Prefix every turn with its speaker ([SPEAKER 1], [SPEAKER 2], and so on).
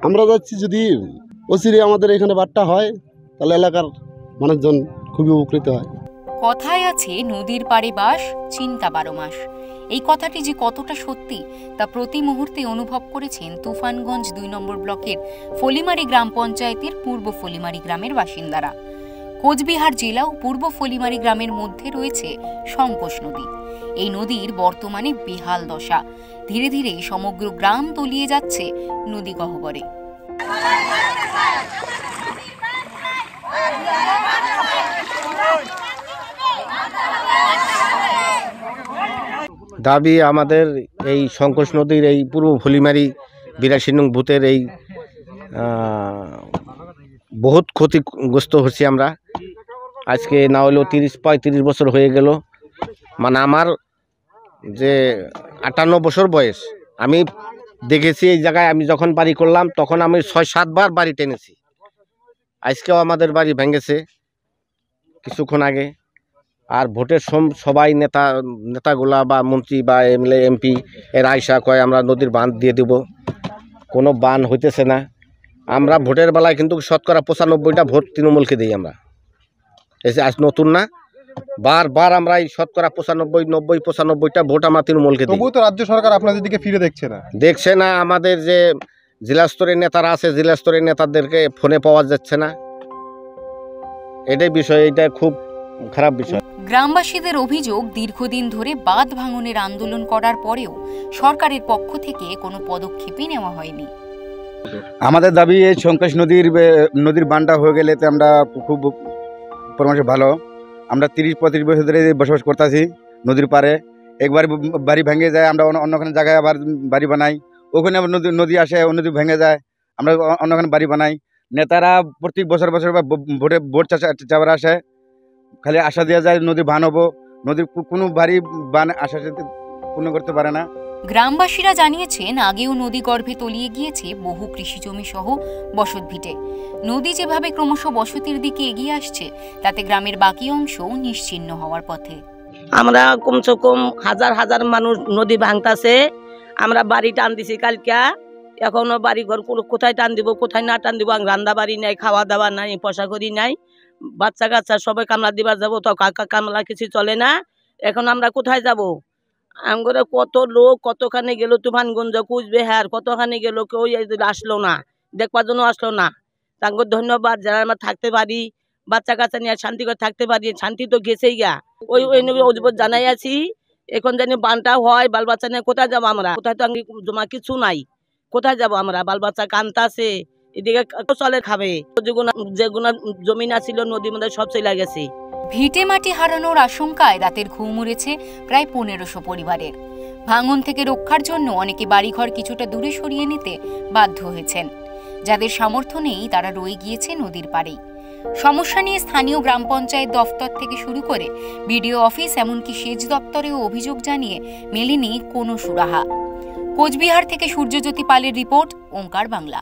[SPEAKER 1] আমরা যাচ্ছি যদি অচিরে আমাদের এখানে বাট্টা হয় তাহলে এলাকার মানুষজন খুবই উপকৃত হয়।
[SPEAKER 2] কথায় আছে নদীর পাড়ে বাস, চিন্তা 12 মাস। এই কথাটি যে কতটা সত্যি তা প্রতি মুহূর্তে অনুভব করেছেন তুফানগঞ্জ 2 নম্বর ব্লকের ফলিমারি গ্রাম পঞ্চায়েতের পূর্ব ফলিমারি গ্রামের বাসিন্দারা। কোচবিহার জেলা ও পূর্ব ফলিমারি গ্রামের মধ্যে রয়েছে সংকোষ নদী। এই নদীর বর্তমানে বেহাল দশা। ধীরে ধীরে সমগ্র গ্রাম তলিয়ে যাচ্ছে নদী গহ্বরে।
[SPEAKER 3] দাবি আমাদের এই সংকোষ নদীর এই পূর্ব ফলিমারি 82 নং বুথের এই বহুত ক্ষতিগ্রস্ত হচ্ছি আমরা। আজকে না হলেও 30-35 বছর হয়ে গেল। মানে আমার যে 58 বছর বয়স, আমি দেখেছি এই জায়গায়। আমি যখন বাড়ি করলাম তখন আমি 6-7 বার বাড়ি টেনেছি। আজকেও আমাদের বাড়ি ভেঙেছে কিছুক্ষণ আগে। আর ভোটের সবাই নেতাগুলা বা মন্ত্রী বা এমএলএ এমপি এরা আইসা কয় আমরা নদীর বাঁধ দিয়ে দেব, কোনো বাঁধ হইতেছে না। আমরা ভোটের বেলায় কিন্তু শতকরা 95টা ভোট তৃণমূলকে দিই আমরা। এসে আজ নতুন না, বারবার আমরা এই শতকরা 95-90-95টা ভোট আমরা তৃণমূলকে দিই।
[SPEAKER 4] তবুও তো রাজ্য সরকার আপনাদের দিকে ফিরে
[SPEAKER 3] দেখছে না। আমাদের যে জেলা স্তরের নেতারা আছে, জেলা স্তরের নেতাদেরকে ফোনে পাওয়া যাচ্ছে না। এটাই বিষয়, এটা খুব খারাপ বিষয়।
[SPEAKER 2] গ্রামবাসীদের অভিযোগ, দীর্ঘদিন ধরে বাঁধ ভাঙনের আন্দোলন করার পরেও সরকারের পক্ষ থেকে কোনো পদক্ষেপই নেওয়া হয়নি।
[SPEAKER 5] আমাদের দাবি এই সংকোষ নদীর বানটা হয়ে গেলে তো আমরা খুব পরামর্শ ভালো। আমরা 30-35 বছর ধরে বসবাস করতেছি নদীর পাড়ে। একবার বাড়ি ভেঙে যায়, আমরা অন্যখানে জায়গায় আবার বাড়ি বানাই। ওখানে আবার নদী আসে, নদী ভেঙে যায়, আমরা অন্যখানে বাড়ি বানাই। নেতারা প্রত্যেক বছর ভোট চাবার আসে, খালি আশা দেওয়া যায় নদী বান হবো। নদীর কোনো বাড়ি বান আশা পূর্ণ করতে পারে না।
[SPEAKER 2] গ্রামবাসীরা জানিয়েছেন আগেও নদী গর্ভে তলিয়ে গিয়েছে বহু কৃষি জমি সহ বসত ভিটে। নদী যেভাবে ক্রমশ বসতির দিকে এগিয়ে আসছে তাতে গ্রামের বাকি অংশও নিশ্চিহ্ন হওয়ার পথে।
[SPEAKER 6] আমরা কমসে কম হাজার হাজার মানুষ নদী ভাঙতাছে। আমরা বাড়ি টান দিছি কালকা, এখনো বাড়ি ঘর কোথায় টান দিব কোথায় না টান দিব। রান্না বাড়ি নাই, খাওয়া দাওয়া নাই, পয়সা করি নাই। বাচ্চা কাচ্চা সবাই কামলা দিবার যাবো, তো কাকা কামলা কিছু চলে না। এখন আমরা কোথায় যাব? আমগরে কত লোক কতখানে গেল, তুফানগঞ্জ, কোচবিহার কতখানে গেল, কেউ আসলো না, দেখবার জন্য আসলো না। তাঙ্গর ধন্যবাদ যারা আমরা থাকতে পারি, বাচ্চা কাচ্চা নিয়ে শান্তি করে থাকতে পারি। শান্তি তো গেছেই গা, ওই অজীবত জানাই আছি। এখন জানি বানটা হয়, বাল বাচ্চা নিয়ে কোথায় যাবো আমরা? কোথায় তো জমা কিছু নাই, কোথায় যাব আমরা? বাল বাচ্চা কান্তাছে, এদিকে চলে খাবে। যেগুনা জমিন আছিল নদীর মধ্যে সব চলে গেছে।
[SPEAKER 2] ভিটে মাটি হারানোর আশঙ্কায় রাতের ঘুম উড়েছে প্রায় 1500 পরিবারের। ভাঙন থেকে রক্ষার জন্য অনেকে বাড়িঘর কিছুটা দূরে সরিয়ে নিতে বাধ্য হয়েছেন। যাদের সামর্থ্য নেই তারা রয়ে গিয়েছে নদীর পাড়েই। সমস্যা নিয়ে স্থানীয় গ্রাম পঞ্চায়েত দফতর থেকে শুরু করে বিডিও অফিস, এমনকি সেচ দপ্তরেও অভিযোগ জানিয়ে মেলেনি কোনো সুরাহা। কোচবিহার থেকে সূর্যজ্যোতি পালের রিপোর্ট, ওঙ্কার বাংলা।